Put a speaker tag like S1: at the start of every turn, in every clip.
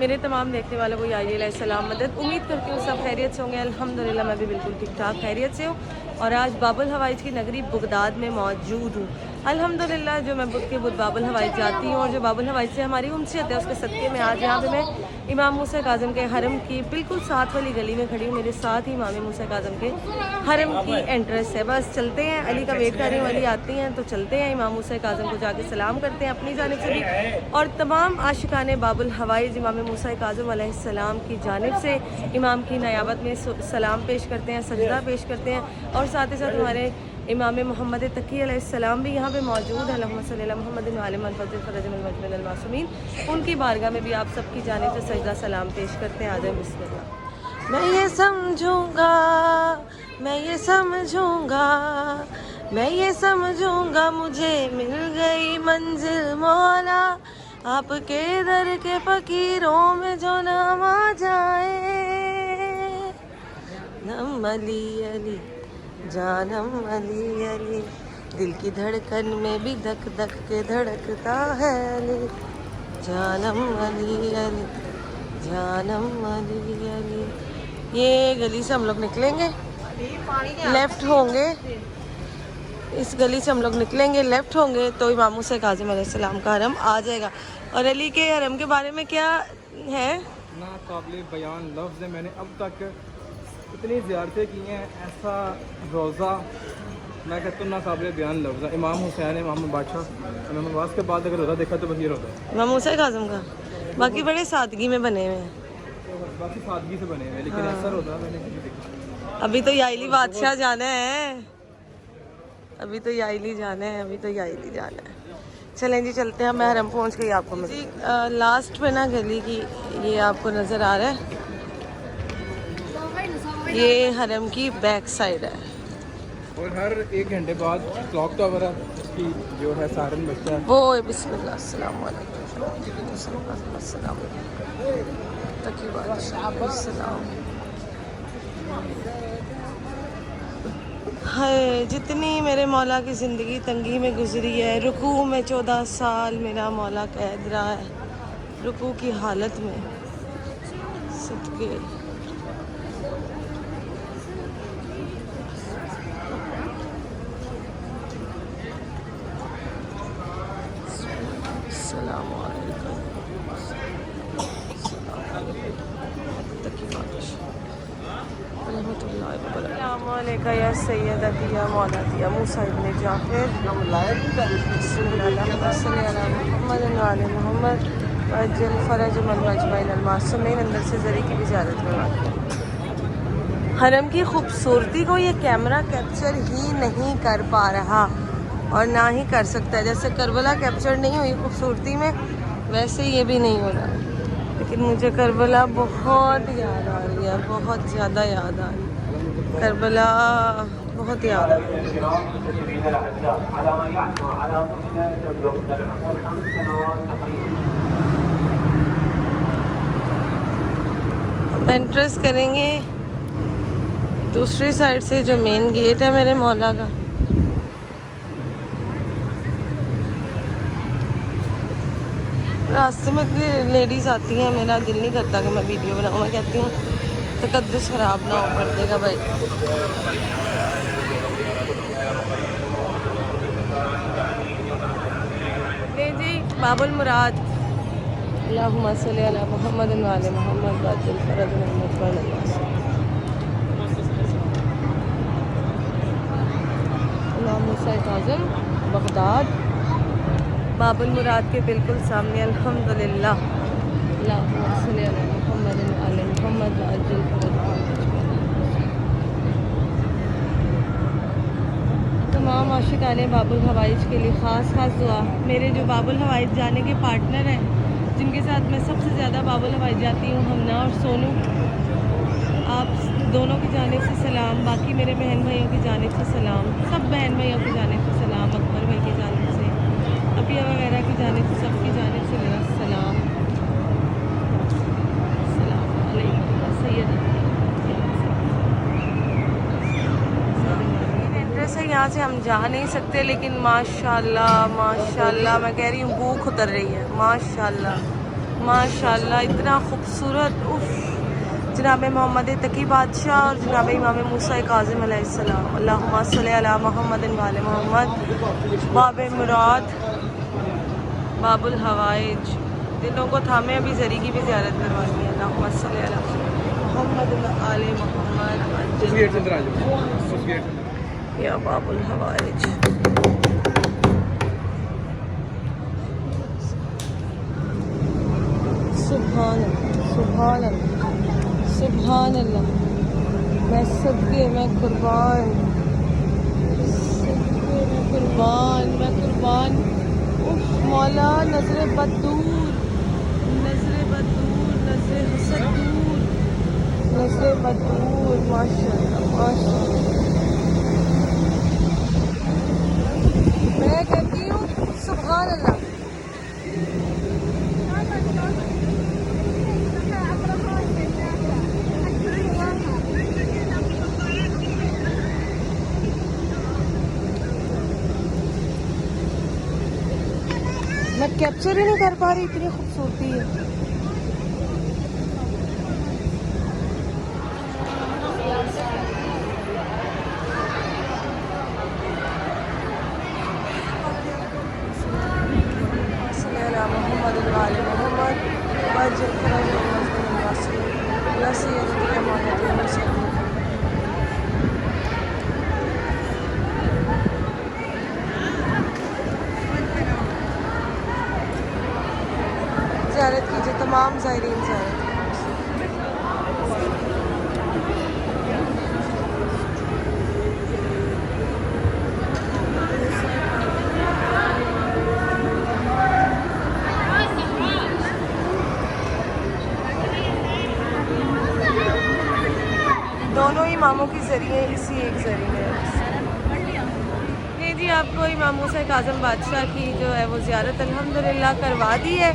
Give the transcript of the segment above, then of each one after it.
S1: मेरे तमाम देखने वालों को या सलाम मदद। उम्मीद करती हूँ सब खैरियत से होंगे। अल्हम्दुलिल्लाह मैं भी बिल्कुल ठीक ठाक खैरियत से हूँ और आज बाबुल हवाइज की नगरी बगदाद में मौजूद हूँ। अल्हम्दुलिल्लाह जो मैं बाबुल हवाइज जाती हूँ और जो बाबुल हवाइज से हमारी उम्सीयत है उसके सदक़े में आज यहाँ पे मैं इमाम मूसा काज़म के हरम की बिल्कुल साथ वाली गली में खड़ी हूँ। मेरे साथ ही इमाम मूसा काज़म के हरम की एंट्रेंस है। बस चलते हैं, अली का वेट कर रही हूँ, अली आती हैं तो चलते हैं इमाम मूसा काज़म को जाके सलाम करते हैं अपनी जानिब से भी और तमाम आशिकाने बाबुल हवाइज इमाम मूसा काज़म अलैहिस्सलाम की जानिब से इमाम की नयाबत में सलाम पेश करते हैं, सजदा पेश करते हैं और साथ ही साथ हमारे इमाम मोहम्मद तकी अलैहिस्सलाम भी यहाँ पे मौजूद है। अल्लाहुम्मा सल्ली अला मुहम्मद व आले मुहम्मद फ़रजल मजमल अल मासूमीन। उनकी बारगाह में भी आप सबकी जानिब से सजदा सलाम पेश करते हैं। आदम बिस्मिल्लाह। मैं ये समझूंगा, मैं ये समझूंगा, मैं ये समझूंगा मुझे मिल गई मंजिल मौला, आपके दर के फकीरों में जो नाम आ जाए। नम अली अली जानम अली अली, दिल की धड़कन में भी धक धक के धड़कता है अली, जानम अली अली जानम अली अली। ये गली से हम लोग निकलेंगे, लेफ्ट होंगे, इस गली से हम लोग निकलेंगे, लेफ्ट होंगे तो इमाम मूसा काज़िम अलैहिस्सलाम का हरम आ जाएगा। और अली के हरम के बारे में क्या है
S2: ना काबिल बयान लफ्ज़ है। मैंने अब तक इतनी ज़ियारतें की हैं, ऐसा रोज़ा मैं कहता हूँ ना काबिल बयान लफ्ज़ है। इमाम हुसैन, इमाम बादशाह, इमाम अब्बास के बाद अगर रोज़ा देखा तो बस ये रोज़ा है
S1: इमाम मूसा काज़िम का। बाकी बड़े सादगी में बने हुए हैं,
S2: बाकी सादगी से बने हुए हैं, लेकिन ऐसा रोज़ा मैंने नहीं देखा।
S1: अभी तो याइली बादशाह जाना है, अभी तो याइली जाना है, अभी तो याइली जाना है। चलें जी चलते हैं, मैं हरम पहुंच गई आपको मिली लास्ट पे ना गली की, ये आपको नज़र आ रहा है, ये हरम की बैक साइड है।
S2: और हर 1 घंटे बाद क्लॉक टावर है की जो है सारन बजता है।
S1: वो बिस्मिल्लाह अस्सलाम वालेकुम अस्सलाम हाय जितनी मेरे मौला की ज़िंदगी तंगी में गुजरी है, रुकू में 14 साल मेरा मौला कैद रहा है, रुकू की हालत में सदके। या सैयदती या मौलाती या मूसा इब्न जाफर मुहम्मद मोहम्मद वजल फ़रज मजमल मासूमीन। अंदर से ज़री की भी ज़्यारत करवाते। हरम की खूबसूरती को ये कैमरा कैप्चर ही नहीं कर पा रहा और ना ही कर सकता। जैसे करबला कैप्चर नहीं हुई खूबसूरती में, वैसे ये भी नहीं हो रहा। लेकिन मुझे करबला बहुत याद आ रही है, बहुत ज़्यादा याद आ रही है करबला, बहुत याद आ रही है। हम एंट्रेंस करेंगे दूसरी साइड से, जो मेन गेट है मेरे मौला का। रास्ते में इतनी लेडीज़ आती हैं, मेरा दिल नहीं करता कि मैं वीडियो बनाऊँ। मैं कहती हूँ तकद्दुस खराब ना हो पर्दे का भाई। जी बाबुल मुराद, अल्लाहुम्मा सल्ली अला मुहम्मद व आले मुहम्मद वजल फ़रज मजमल अल मासूमीन। इमाम मूसा काज़िम बगदाद बाबुल मुराद के बिल्कुल सामने। अल्हम्दुलिल्लाह अल्लाहुम्मा सल्ली अला मुहम्मद व आले मुहम्मद वजल फ़रज मजमल। तमाम आशिकाने बाबुल हवाइज के लिए ख़ास दुआ। मेरे जो बाबुल हवाइज जाने के पार्टनर हैं, जिनके साथ मैं सबसे ज़्यादा बाबुल हवाइज जाती हूँ, हमना और सोनू, आप दोनों की जानिब से सलाम। बाकी मेरे बहन भाइयों की जानिब से सलाम, सब बहन भाइयों की जानिब से सलाम, अकबर भाई की जानिब से, अपिया वगैरह की जानिब से, सबकी जानिब से मेरा सलाम। सलाम अलैकुम सैयद। से यहाँ से हम जा नहीं सकते, लेकिन माशाल्लाह माशाल्लाह मैं कह रही हूँ भूख उतर रही है। माशाल्लाह माशाल्लाह इतना खूबसूरत। उफ, जनाब मोहम्मद तकी बादशाह और जनाब इमाम मूसा काज़िम अलैहिस्सलाम। अल्लाहुम्मा सल्ली अला मुहम्मद व आले मोहम्मद। बाब मुराद, बाबुल हवाइज, दिलों को थामे अभी जरी की भी ज़ियारत करवानी है। अल्लाहुम्मा सल्ली अला मुहम्मद व आले मोहम्मद।
S2: उस गेट से अंदर आ जाओ, उस गेट से।
S1: या बाबुल हवाइज। सुभान अल्लाह, सुभान अल्लाह, सुभान अल्लाह। मैं सदके, मैं कुर्बान, सदके, मैं कुर्बान, मैं कुर्बान। उफ मौला, नजरे बद दूर, नजरे बद दूर, नजरे हसद दूर, नजरे बद दूर। माशाअल्लाह, माशाअल्लाह। मैं कहती हूँ सुभान अल्लाह। मैं कैप्चर ही नहीं कर पा रही, इतनी खूबसूरती है। ज़ियारत कीजिए, तमाम ज़ायरीन ज़ियारत। दोनों इमामों के ज़रिए इसी एक ज़रिए नहीं जी, आपको इमाम मूसा काज़िम बादशाह की जो है वो ज़ियारत अल्हम्दुलिल्लाह करवा दी है।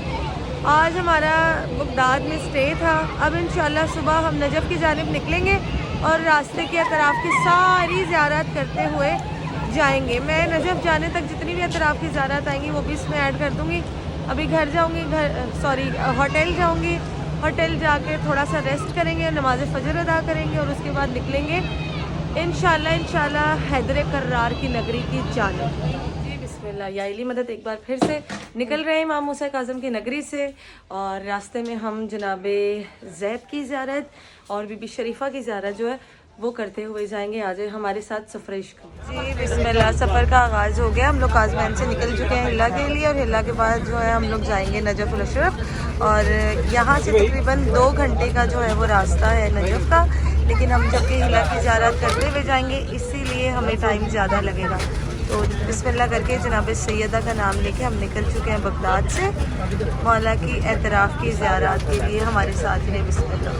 S1: आज हमारा बगदाद में स्टे था। अब इंशाल्लाह सुबह हम नजफ़ की जानिब निकलेंगे और रास्ते के अतराफ़ की सारी ज़ियारत करते हुए जाएंगे। मैं नजफ़ जाने तक जितनी भी अतराफ़ की ज़ियारत आएंगी वो भी इसमें ऐड कर दूँगी। अभी घर जाऊँगी, होटल जाऊँगी। होटल जाके थोड़ा सा रेस्ट करेंगे, नमाज फ़जर अदा करेंगे और उसके बाद निकलेंगे इंशाल्लाह हैदर कर्रार की नगरी की जानिब। जी बिस्मिल्लाह, या इली मदद। एक बार फिर से निकल रहे हैं इमाम मूसा काज़िम की नगरी से और रास्ते में हम जनाबे ज़ैद की ज़ियारत और बीबी शरीफा की ज़ियारत जो है वो करते हुए जाएंगे। आ जाए हमारे साथ सफ़र इश्क। जी बिस्मिल्लाह, सफ़र का आगाज़ हो गया। हम लोग काज़मैन से निकल चुके हैं हिला के लिए और हिला के बाद जो है हम लोग जाएंगे नजफ़ अशरफ और यहाँ से तकरीबन 2 घंटे का जो है वो रास्ता है नजफ़ का, लेकिन हम जबकि हिला की ज़ियारत करते हुए जाएंगे इसीलिए हमें टाइम ज़्यादा लगेगा। तो बिस्मिल्लाह करके जनाब सैयदा का नाम लेके हम निकल चुके हैं बगदाद से मौला की एतराफ़ की ज़ियारत के लिए। हमारे साथ ही बिस्मिल्लाह।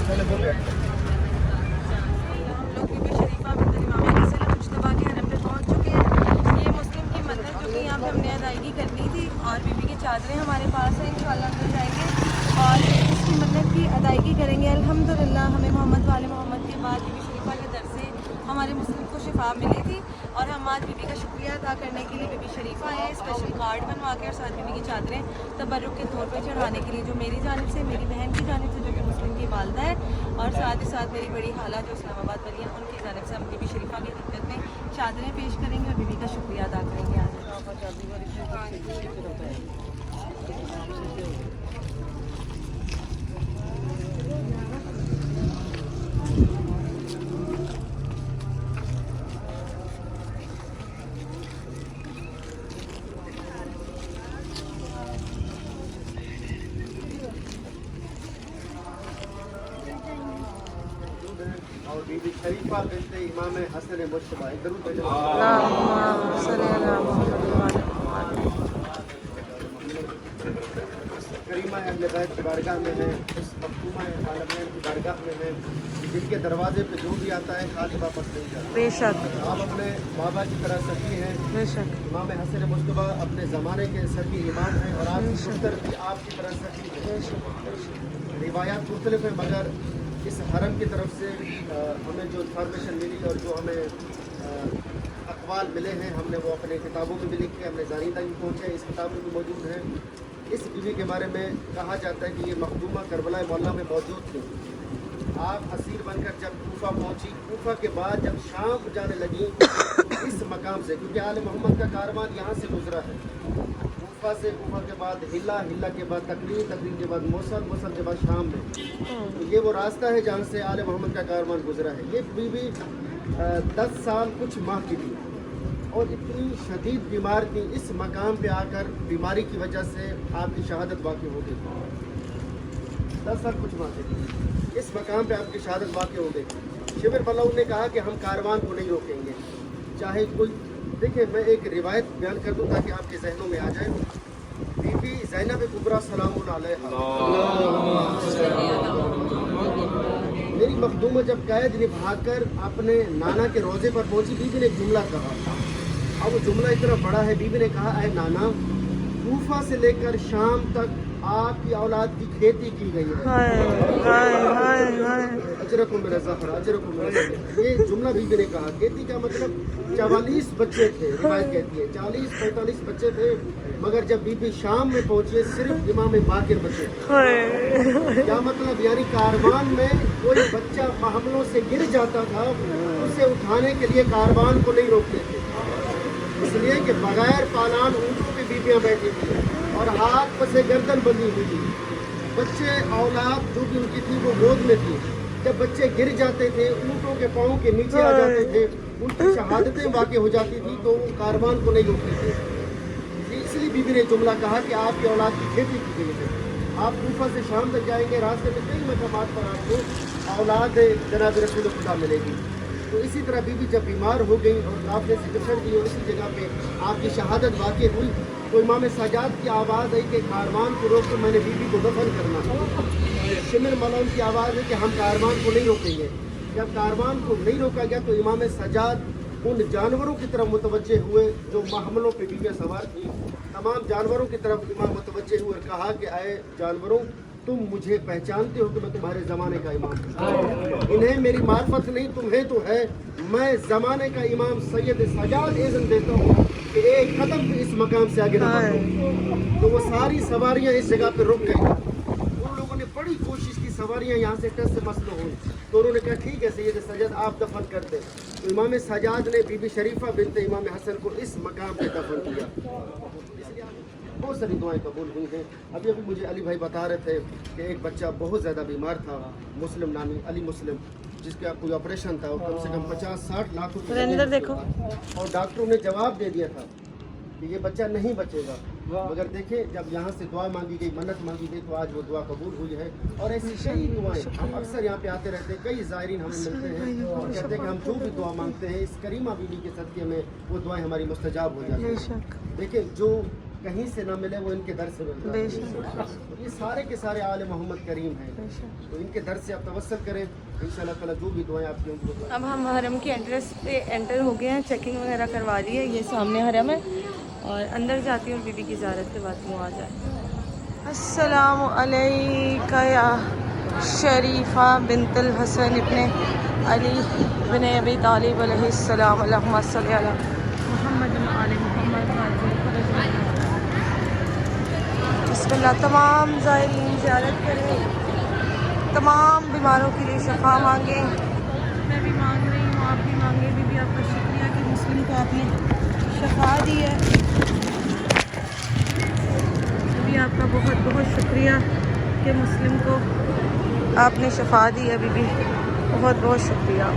S1: हमने अदायगी करनी थी और बीबी की चादरें हमारे पास हैं, इंशाल्लाह अंदर जाएंगे और इसकी मन्नत की अदायगी करेंगे। अल्हम्दुलिल्लाह हमें मोहम्मद वाले मोहम्मद के बाद बीबी शरीफा के दर से हमारे मुस्लिम को शिफा मिली थी और हम आज बीबी का शुक्रिया अदा करने के लिए बीबी शरीफा आए हैं स्पेशल कार्ड बनवा के और साथ बीबी की चादरें तबर्रुक के तौर पर चढ़ाने के लिए, जो मेरी जानिब से, मेरी बहन की जानिब से जो कि मुस्लिम की वालदा है और साथ ही साथ मेरी बड़ी खाला जो इस्लामाबाद वाली हैं उनकी जानिब से हम बीबी शरीफा की खिदमत में चादरें पेश करेंगे और बीबी का शुक्रिया अदा करेंगे। आज
S3: और बीबी शरीफा बिनते इमाम हसन मुश्तबा दरूद करीमा अहले बैत की बारगाह में है, उस मखदूमा आलमैन की बारगाह में है जिनके दरवाजे पे जो भी आता है खाली वापस नहीं जाता।
S1: बेशक
S3: आप अपने बाबा की तरह सफी हैं,
S1: बेशक
S3: इमाम हसन मुश्तबा अपने ज़माने के सफी इमाम हैं और आपकी पुत्र भी आपकी तरह सफी है। रिवायात मुख्तलिफ है मगर इस हरम की तरफ से हमें जो इन्फॉर्मेशन मिली और जो हमें अक़वाल मिले हैं, हमने वो अपने किताबों में भी लिखे, हमने ज़ानी तक भी पहुँचे, इस किताब में भी मौजूद हैं। इस बीवी के बारे में कहा जाता है कि ये मखदूमा करबला मौला में मौजूद थी। आप असीर बनकर जब कूफा पहुँची, कूफा के बाद जब शाम जाने लगी इस मकाम से, क्योंकि आले मोहम्मद का कारवान यहाँ से गुजरा है, कूफा से, कूफा के बाद हिला, हिला के बाद तकरीर, तकरीर के बाद मौसल, मौसल के बाद शाम में, तो ये वो रास्ता है जहाँ से आले मोहम्मद का कारवान गुजरा है। ये बीवी 10 साल कुछ माह की थी और इतनी शदीद बीमार थी, इस मकाम पे आकर बीमारी की वजह से आपकी शहादत वाक़ई हो गई। 10 साल कुछ माह की थी, इस मकाम पे आपकी शहादत वाक़ई हो गई। शिबिर बलौन ने कहा कि हम कारवान को नहीं रोकेंगे, चाहे कोई। देखिए, मैं एक रिवायत बयान कर दूँ ताकि आपके जहनों में आ जाए। बीबी ज़ैनब कुबरा सलामुन अलैहा, मेरी मखदूम जब कैद निभाकर अपने नाना के रोज़े पर पहुंची, बीबी ने एक जुमला कहा। अब वो जुमला इतना बड़ा है, बीबी ने कहा, ऐ नाना, कूफा से लेकर शाम तक आपकी औलाद की खेती की गई है। अजरकुम मेरा ज़फ़र, अजरकुम मेरा ज़फ़र। ये जुमला बीबी ने कहा। खेती का मतलब 44 बच्चे थे, रिवायत कहती है 40-45 बच्चे थे, मगर जब बीबी शाम में पहुंचे सिर्फ इमाम बाकिर बच्चे थे। क्या मतलब, यानी कारवान में कोई बच्चा हमलों से गिर जाता था, उसे उठाने के लिए कारवान को नहीं रोकते थे, इसलिए कि बगैर पालान ऊँटों पे बीबियाँ बैठी थी और हाथ पर से गर्दन बंधी हुई थी। बच्चे औलाद जो भी उनकी थी वो गोद में थी। जब बच्चे गिर जाते थे, ऊँटों के पाँव के नीचे आ जाते थे, उनकी शहादतें वाक़ई हो जाती थी, तो वो कारवान को नहीं रोकते थे। इसलिए बीबी ने जुमला कहा कि आपकी औलाद की खेती की गई है। आप कूफा से शाम तक जाएंगे, रास्ते में कई मकामात पर आपको औलाद जनाब रसूल खुदा मिलेगी। तो इसी तरह बीबी जब बीमार हो गई और काफ़िले से बिछड़ गई और इसी जगह पे आपकी शहादत वाक़ई हुई, तो इमाम सजाद की आवाज़ आई कि कारवान को रोक कर मैंने बीबी को दफन करना। शिमिर मलौन की आवाज़ है कि हम कारवान को नहीं रोकेंगे। जब कारवान को नहीं रोका गया तो इमाम सजाद उन जानवरों की तरफ मुतवज्जे हुए जो महमलों पे बीबियाँ सवार थी। तमाम जानवरों की तरफ इमाम मुतवज्जे हुए, कहा कि आए जानवरों, तुम मुझे पहचानते हो कि मैं तुम्हारे ज़माने का इमाम हूँ। इन्हें मेरी मार्फत नहीं, तुम्हें तो है। मैं ज़माने का इमाम सैयद सजाद इज़्न देता हूँ कि एक कदम भी इस मकाम से आगे न बढ़ो। तो वो सारी सवारियाँ इस जगह पर रुक गई। उन लोगों ने बड़ी कोशिश की सवारियाँ यहाँ से टस से मसलो हुई, तो उन्होंने कहा ठीक है सैयद सजाद आप दफन कर दें। तो इमाम सजाद ने बीबी शरीफा बिनते इमाम हसन को इस मकाम पे दफन किया। बहुत सारी दुआएं कबूल हुई हैं। अभी अभी मुझे अली भाई बता रहे थे कि एक बच्चा बहुत ज़्यादा बीमार था, मुस्लिम नामी अली मुस्लिम, जिसका कोई ऑपरेशन था और कम से कम 50-60 लाख रुपये
S1: अंदर देखो,
S3: और डॉक्टरों ने जवाब दे दिया था कि ये बच्चा नहीं बचेगा। मगर देखें, जब यहाँ से दुआ मांगी गई, मन्नत मांगी गई, तो आज वो दुआ कबूल हुई है। और ऐसी कई दुआएं, हम अक्सर यहाँ पे आते रहते हैं, कई ज़ायरीन हमें मिलते हैं और कहते हैं कि हम जो भी दुआ मांगते हैं इस करीमा बीवी के सदक़े में वो दुआएं हमारी मुस्तजाब हो जाती हैं। देखिए, जो कहीं से ना मिले वो इनके दर से मिलता है। ये सारे के सारे आले मोहम्मद करीम हैं, तो इनके दर से आप तवस्सुल करें, इंशाअल्लाह ताला जो भी दुआएं आपकी उनको।
S1: अब हम हरम के एंट्रेंस पे एंटर हो गए हैं, चेकिंग वगैरह करवा ली है। ये सामने हरम है और अंदर जाती हूँ और बीबी की ज़ियारत के बाद मुँह आ जाए। अस्सलामु अलैका या शरीफा बिनतुल हसन इब्ने अली बिन अबी तालिब अलैहिस्सलाम, अल्लाहुम्मा सल्लि अला मुहम्मद व आले मुहम्मद। बिस्मिल्लाह। तमाम ज़ायरीन ज़ियारत करें, तमाम बीमारों के लिए शफा मांगे। मैं भी मांग रही हूँ, आप भी मांगे। बीबी आपका शुक्रिया कि मुस्लिम को आपने शफा दी है। बीबी आपका बहुत बहुत शुक्रिया कि मुस्लिम को आपने शफा दी है। बीबी बहुत बहुत शुक्रिया।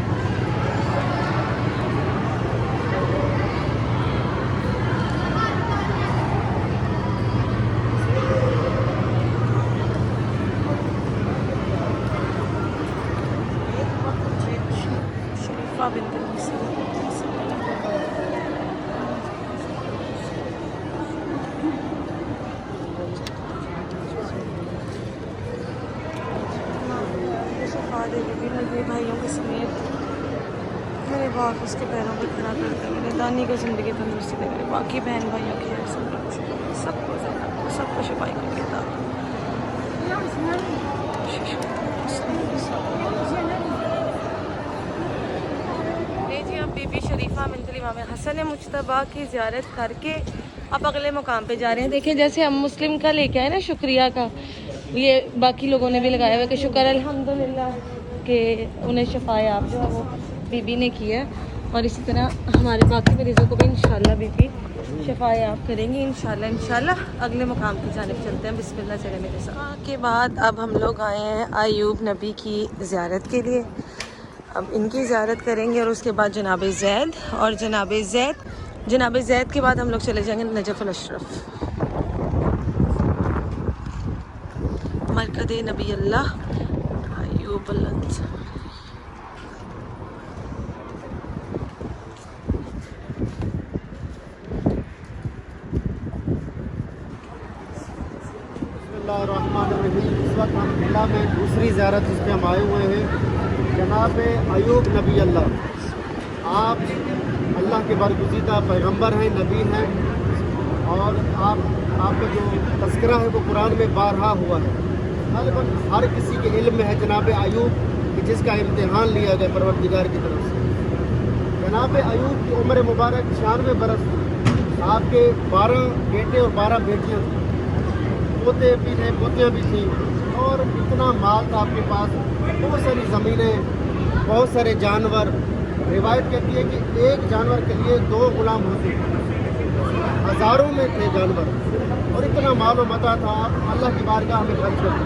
S1: भाइयों के समेत मेरे बाप उसके पैरों पर खड़ा करते मेरे दानी को ज़िंदगी तंदुरुस्ती दे, मेरे बाकी बहन भाइयों की सबको शफाई को देता। जी, अब बीबी शरीफा इमाम हसन मुज्तबा की ज़ियारत करके अब अगले मुकाम पे जा रहे हैं। देखिए जैसे हम मुस्लिम का लेके आए ना शुक्रिया का, ये बाकी लोगों ने भी लगाया हुआ कि शुक्र अल्हम्दुलिल्लाह कि उन्हें शफायाब जो है वो बीबी ने की है, और इसी तरह हमारे बाकी मरीज़ों को भी इंशाल्लाह बीबी शफायाब करेंगी इंशाल्लाह। इंशाल्लाह अगले मुकाम की जानिब चलते हैं। बिस्मिल्लाह चले मेरे साथ। के बाद अब हम लोग आए हैं अयूब नबी की ज़ियारत के लिए। अब इनकी ज़ियारत करेंगे और उसके बाद जनाब ज़ैद, और जनाब ज़ैद के बाद हम लोग चले जाएंगे नजफ़ अल अशरफ, मरकज़ नबी अल्लाह अयूब अल-अंसारी।
S3: इस वक्त हम मिला में दूसरी ज़ियारत जिस पे हम आए हुए हैं जनाब अयूब नबी अल्लाह। आप अल्लाह के बरगुज़ीदा पैगंबर हैं, नबी हैं, और आपका जो तज़किरा है वो कुरान में बारहा हुआ है। ग़ालिबन हर किसी के इल्म में है जनाब अयूब कि जिसका इम्तिहान लिया गया परवरदिगार की तरफ से। जनाब अयूब की उम्र मुबारक 96 बरस थी। आपके 12 बेटे और 12 बेटियाँ थीं, पोते भी थे, पोतियाँ भी थीं, और इतना माल था आपके पास, बहुत सारी ज़मीनें, बहुत सारे जानवर। रिवायत कहती है कि एक जानवर के लिए 2 गुलाम होते, हज़ारों में थे जानवर, और इतना माल और मता था। आप अल्लाह की बारगाह में खर्च करते।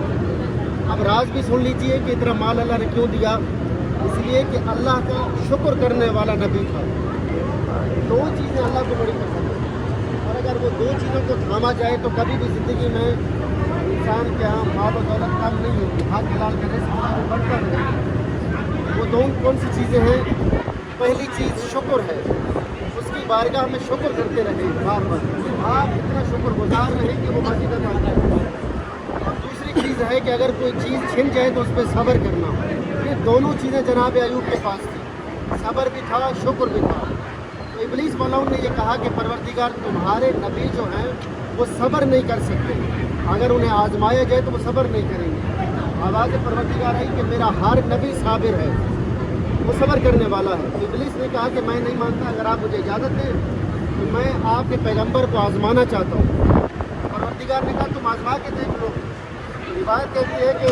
S3: अब राज भी सुन लीजिए कि इतना माल अल्लाह ने क्यों दिया। इसलिए कि अल्लाह का शुक्र करने वाला नबी था। 2 चीज़ें अल्लाह को बड़ी पसंद है, और अगर वो 2 चीज़ों को थामा जाए तो कभी भी ज़िंदगी में इंसान के यहाँ माल और दौलत कम नहीं होती, हाथ हलाल करने से बढ़ता रहेगा। वो 2 कौन सी चीज़ें हैं? पहली चीज़ शुक्र है, उसकी बारगाह में शुक्र करते रहे बार बार। आप इतना शुक्रगुजार रहें कि वो मज़ीद अता करें। और दूसरी चीज़ है कि अगर कोई चीज़ छिन जाए तो उस पर सब्र करना। ये दोनों चीज़ें जनाब अयूब के पास थी, सब्र भी था, शुक्र भी था। तो इब्लीस मलाउन ने ये कहा कि परवरदिगार तुम्हारे नबी जो हैं वो सब्र नहीं कर सकते, अगर उन्हें आजमाया जाए तो वो सब्र नहीं करेंगे। आवाज़ परवरदिगार आई कि मेरा हर नबी साबिर है, वो सब्र करने वाला है। तो इब्लीस ने कहा कि मैं नहीं मानता, अगर आप मुझे इजाज़त दें तो मैं आपके पैगंबर को आजमाना चाहता हूँ। परवरदिगार ने कहा तुम आजमा के देख लो। रिवायत कहती है कि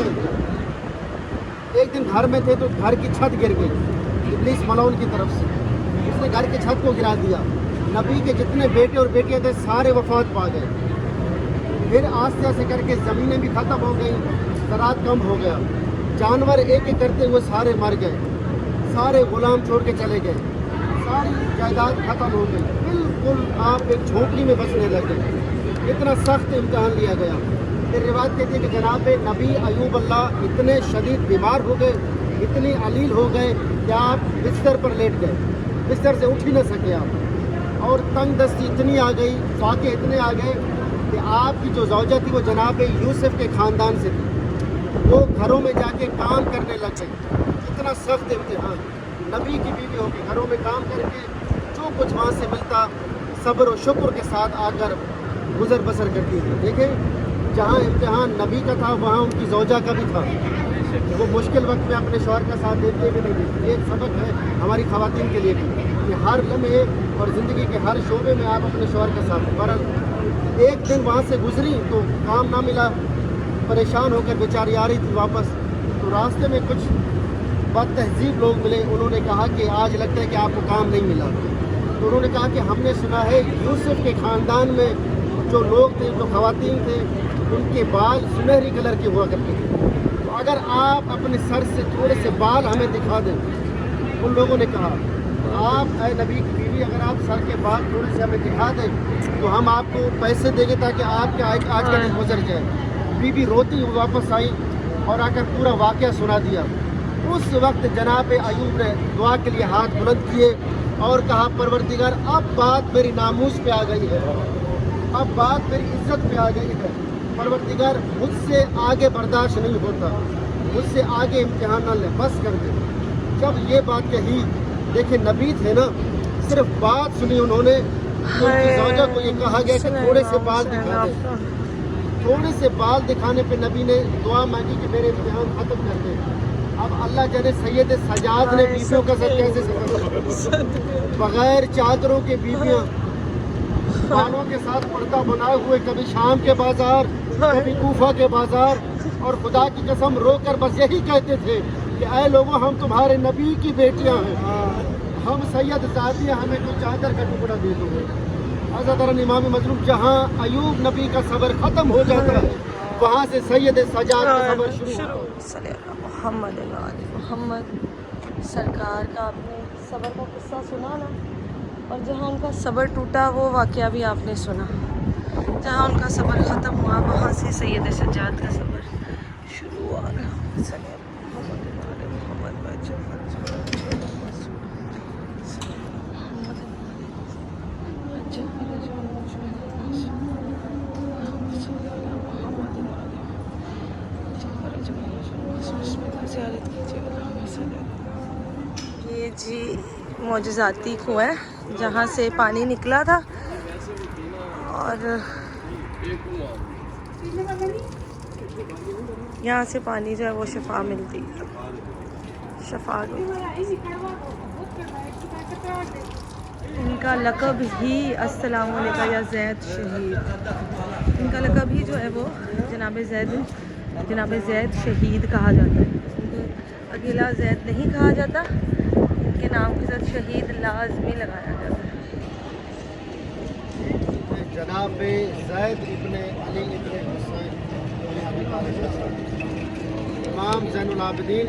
S3: एक दिन घर में थे तो घर की छत गिर गई इब्लीस मलाउन की तरफ से। उसने घर की छत को गिरा दिया। नबी के जितने बेटे और बेटियाँ थे सारे वफात पा गए। फिर आस्ते आस्ते करके ज़मीनें भी ख़त्म हो गई, ज़राअत कम हो गया, जानवर एक एक करते हुए सारे मर गए, सारे गुलाम छोड़ के चले गए, सारी जायदाद ख़त्म हो गई, बिल्कुल आप एक झोंपड़ी में बसने लगे। इतना सख्त इम्तहान लिया गया। फिर रिवायत कहती है कि जनाब नबी अयूब अल्लाह इतने शदीद बीमार हो गए, इतने अलील हो गए कि आप बिस्तर पर लेट गए, बिस्तर से उठ ही न सके आप। और तंग दस्ती इतनी आ गई, फाके इतने आ गए कि आपकी जो ज़ौजा थी वो जनाब यूसुफ के ख़ानदान से थी, वो घरों में जाके काम करने लग गई। इतना सख्त इम्तिहान। नबी की बीवी होगी, घरों में काम करके जो कुछ वहाँ से मिलता सब्र और शुक्र के साथ आकर गुजर बसर करती थी। देखें जहाँ इम्तिहान नबी का था वहाँ उनकी ज़ौजा का भी था। वो मुश्किल वक्त में अपने शौहर का साथ देती है कि नहीं देती। ये एक सबक है हमारी ख़वातीन के लिए भी कि हर लम्हे और ज़िंदगी के हर शोबे में आप अपने शौहर का साथ। बहरहाल एक दिन वहाँ से गुजरी तो काम ना मिला, परेशान होकर बेचारी आ रही थी वापस। तो रास्ते में कुछ बद तहजीब लोग मिले, उन्होंने कहा कि आज लगता है कि आपको काम नहीं मिला। तो उन्होंने कहा कि हमने सुना है यूसुफ के ख़ानदान में जो लोग थे, जो ख़वातीन थे, उनके बाल सुनहरी कलर के हुआ करते थे, तो अगर आप अपने सर से थोड़े से बाल हमें दिखा दें। उन लोगों ने कहा आप ऐ नबी की बीवी अगर आप सर के बाल थोड़े से हमें दिखा दें तो हम आपको पैसे देंगे ताकि आपके आज का दिन गुजर जाए। बीवी रोती हुई वापस आई और आकर पूरा वाक़या सुना दिया। उस वक्त जनाब अयूब ने दुआ के लिए हाथ बुलंद किए और कहा परवरदिगार अब बात मेरी नामूस पे आ गई है, अब बात मेरी इज्जत पे आ गई है। परवरदिगार मुझसे आगे बर्दाश्त नहीं होता, मुझसे आगे इम्तिहान न ले, बस कर दे। जब ये बात कही, देखे नबी थे ना, सिर्फ बात सुनी उन्होंने, तो उनकी ज़ौजा को ये कहा गया कि थोड़े से बाल दिखा दे। थोड़े से बाल दिखाने पे नबी ने दुआ मांगी कि मेरे इम्तिहान ख़त्म कर दे। अब अल्लाह जाने सैयद सजाद ने बीवियों का सर कैसे सफर, बगैर चादरों के बीवियां बालों के साथ पर्दा बनाए हुए, कभी शाम के बाजार, कभी कूफा के बाजार, और खुदा की कसम रोकर बस यही कहते थे कि ऐ लोगों, हम तुम्हारे नबी की बेटियां हैं, हम सैयद जादिया, हमें कोई चादर का टुकड़ा दे दो। हज़रत इमाम मजलूम, जहाँ अयूब नबी का सबर खत्म हो जाता है, वहाँ से सैयद सजाद का सबर शुरू होता है।
S1: मोहम्मद मोहम्मद सरकार का आपने सबर का किस्सा सुना ना, और जहाँ उनका सबर टूटा वो वाक़या भी आपने सुना। जहाँ उनका सबर ख़त्म हुआ वहाँ से सैयद सज्जाद का सबर शुरू हुआ। ये जी मोजज़ाती कुआं है जहाँ से पानी निकला था, और यहाँ से पानी जो है वो शफा मिलती है, शफा। इनका लक़ब ही अस्सलाम वालेकुम या ज़ैद शहीद, इनका लक़ब ही जो है वो जनाब ज़ैद शहीद कहा जाता है। इनको अकेला ज़ैद नहीं कहा जाता, इनके नाम के साथ शहीद लाजमी लगाया जाता है।
S3: जनाब ज़ैद इब्ने अली इब्ने हुसैन इमाम ज़ैनुल आबिदीन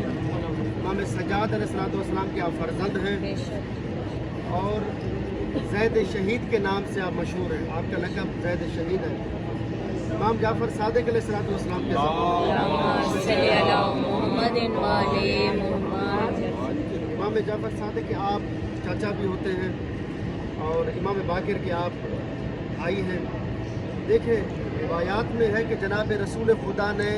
S3: इमाम सज्जाद अलैहिस्सलाम के आप फर्जंद हैं, और ज़ैद शहीद के नाम से आप मशहूर हैं। आपका लक़ब ज़ैद शहीद है। इमाम जाफ़र सादिक़ अलैहिस्सलाम के इमाम जाफ़र सादिक़ के आप चाचा भी होते हैं, और इमाम बाकिर के आप भाई हैं। देखें, रिवायात में है कि जनाब रसूल खुदा ने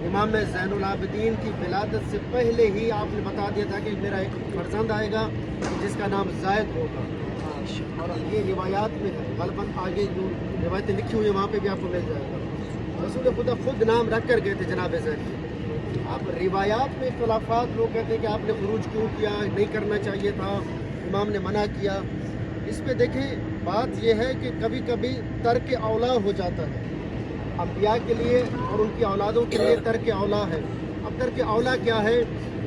S3: इमाम ज़ैनुल आबिदीन की विलादत से पहले ही आपने बता दिया था कि मेरा एक फर्जंद आएगा जिसका नाम ज़ैद होगा, और ये रिवायात में है। गलबन आगे जो रिवायतें लिखी हुई हैं वहाँ पे भी आपको मिल जाएगा। रसूल खुदा खुद नाम रख कर गए थे जनाब ज़ैद के। अब रिवायात में इख्तिलाफ़ात, लोग कहते हैं कि आपने खुरूज क्यों किया, नहीं करना चाहिए था, इमाम ने मना किया। इस पे देखें, बात यह है कि कभी कभी तर्क औला हो जाता है, अंबिया के लिए और उनकी औलादों के लिए तर्क औला है। अब तर्क औला क्या है?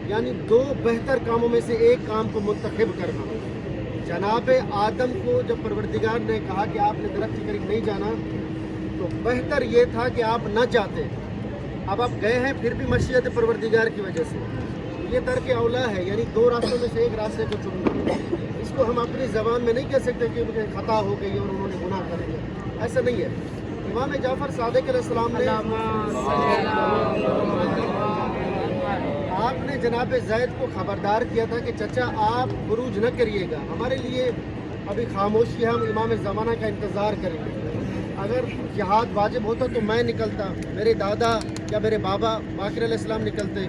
S3: यानी दो बेहतर कामों में से एक काम को मुंतखब करना। जनाब आदम को जब परवरदिगार ने कहा कि आपने दरख्त के करीब नहीं जाना, तो बेहतर ये था कि आप न जाते। अब आप गए हैं, फिर भी मशीयत परवरदिगार की वजह से। ये तर्क औला है, यानी दो रास्तों में से एक रास्ते को चुनना। इसको हम अपनी ज़बान में नहीं कह सकते कि उनकी खता हो गई और उन्होंने गुनाह कर लिया, ऐसा नहीं है। इमाम जाफ़र सादिक़ अलैहिस्सलाम ने आपने जनाब ज़ैद को खबरदार किया था कि चचा आप बुरूज न करिएगा, हमारे लिए अभी खामोशी है, हम इमाम ज़माना का इंतज़ार करेंगे। अगर जिहाद वाजिब होता तो मैं निकलता, मेरे दादा या मेरे बाबा बाकिर अलैहिस्सलाम निकलते,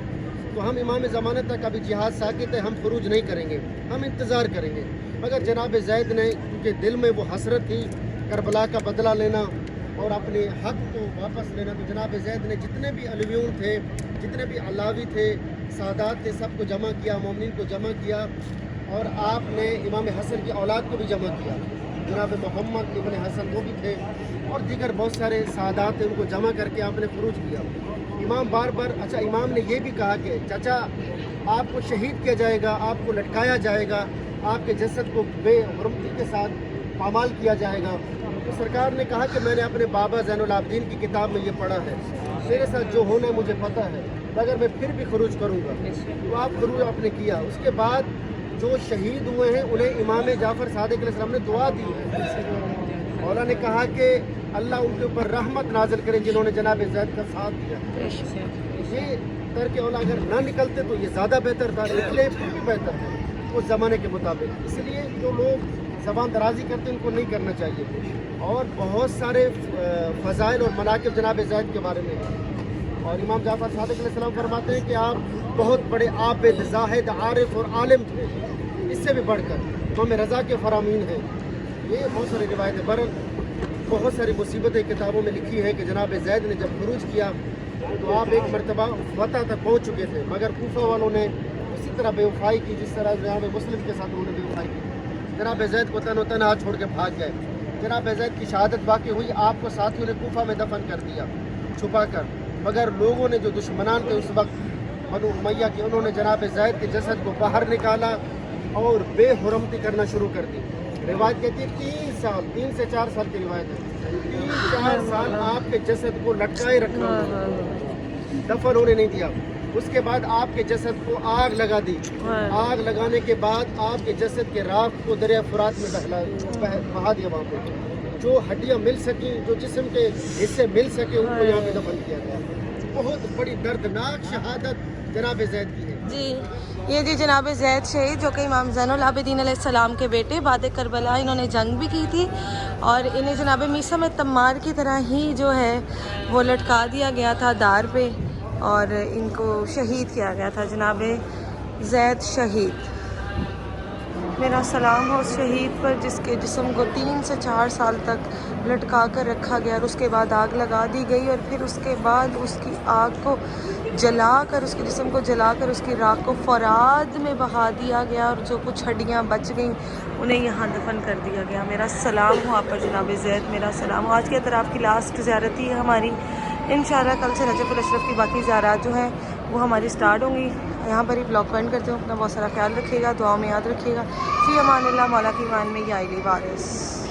S3: तो हम इमाम ज़माना तक अभी जिहाद साकित है, हम खुरूज नहीं करेंगे, हम इंतज़ार करेंगे। मगर जनाब ज़ैद ने, क्योंकि दिल में वो हसरत थी करबला का बदला लेना और अपने हक़ को वापस लेना, तो जनाब ज़ैद ने जितने भी अलवियून थे, जितने भी अलावी थे, सादात थे, सबको जमा किया, मोमिनीन को जमा किया, और आपने इमाम हसन की औलाद को भी जमा किया। जनाब मोहम्मद इब्न हसन वो भी थे, और दीगर बहुत सारे सादात थे, उनको जमा करके आपने खुरूज किया। इमाम बार बार, अच्छा इमाम ने ये भी कहा कि चाचा आपको शहीद किया जाएगा, आपको लटकाया जाएगा, आपके जसद को बेहुरमती के साथ पामाल किया जाएगा। तो सरकार ने कहा कि मैंने अपने बाबा ज़ैनुल आबिदीन की किताब में ये पढ़ा है, मेरे साथ जो होना है मुझे पता है, मगर मैं फिर भी खुरूज करूँगा। तो आप खुरूज आपने किया। उसके बाद जो शहीद हुए हैं उन्हें इमाम जाफ़र सादिक़ अलैहिस्सलाम ने दुआ दी है। मौला ने कहा कि अल्लाह उनके ऊपर रहमत नाज़िल करे जिन्होंने जनाब ज़ैद का साथ दिया। ये तर्क औला अगर ना निकलते तो ये ज़्यादा बेहतर था, निकले फिर भी बेहतर है उस ज़माने के मुताबिक। इसलिए जो लोग ज़बान दराजी करते हैं उनको नहीं करना चाहिए। और बहुत सारे फ़ज़ाइल और मनाक़िब जनाब ज़ैद के बारे में हैं, और इमाम जाफ़र सादिक़ अलैहिस्सलाम फरमाते हैं कि आप बहुत बड़े आबिद, ज़ाहिद, आरिफ और आलिम थे, इससे भी बढ़कर इमाम रज़ा के फ़रामीन हैं। ये बहुत सारी रिवायतें, बरन बहुत सारी मुसीबतें किताबों में लिखी हैं कि जनाब ज़ैद ने जब खुरूज किया तो आप एक मरतबा फतह तक पहुँच चुके थे, मगर कूफा वालों ने उसी तरह बेवफाई की जिस तरह जनाब मुस्लिम के साथ उन्होंने बेवफाई की। जनाब ज़ैद को तनो तनहा छोड़ के भाग गए। जनाब ज़ैद की शहादत वाक़ई हुई, आपको साथियों ने कूफा में दफन कर दिया छुपा कर, मगर लोगों ने जो दुश्मनान थे उस वक्त बनु उमैया के, उन्होंने जनाब ज़ैद के जसद को बाहर निकाला और बेहुरमती करना शुरू कर दी। रिवायत कहती है 3 से 4 साल की रिवायत है, 3-4 साल आपके जसद को लटकाए रखा, दफन होने नहीं दिया। उसके बाद आपके जसद को आग लगा दी। आग लगाने के बाद आपके जसद के राख को दरिया फुरात में बहा दिया। वहाँ पे जो हड्डियाँ मिल सकी, जो जिस्म के हिस्से मिल सके, उनको यहाँ पे दफन किया गया। बहुत बड़ी दर्दनाक शहादत जनाब ज़ैद की है
S1: जी। ये जी जनाब ज़ैद शहीद जो कि इमाम ज़ैनुल आबिदीन अलैहिस्सलाम के बेटे, बाद करबला इन्होंने जंग भी की थी और इन्हें जनाब मीसा में तम्मार की तरह ही जो है वो लटका दिया गया था दार पे और इनको शहीद किया गया था। जनाब ज़ैद शहीद, मेरा सलाम हो उस शहीद पर जिसके जिस्म को 3 से 4 साल तक लटका कर रखा गया और उसके बाद आग लगा दी गई और फिर उसके बाद उसकी आग को जला कर, उसके जिस्म को जला कर उसकी राख को फराद में बहा दिया गया और जो कुछ हड्डियां बच गईं उन्हें यहाँ दफन कर दिया गया। मेरा सलाम हो आप पर जनाब ज़ैद, मेरा सलाम हो। आज के अंदर आपकी लास्ट ज़ियारत ही है हमारी। इंशाल्लाह कल से नजफ़ुल अशरफ की बाकी ज़ियारत जो हैं वो हमारी स्टार्ट होंगी। यहाँ पर ही ब्लॉग पॉइंट करते हो। अपना बहुत सारा ख्याल रखिएगा, दुआ में याद रखिएगा। फ़ी अमानिल्लाह, मौला की मान में या इली वारिस।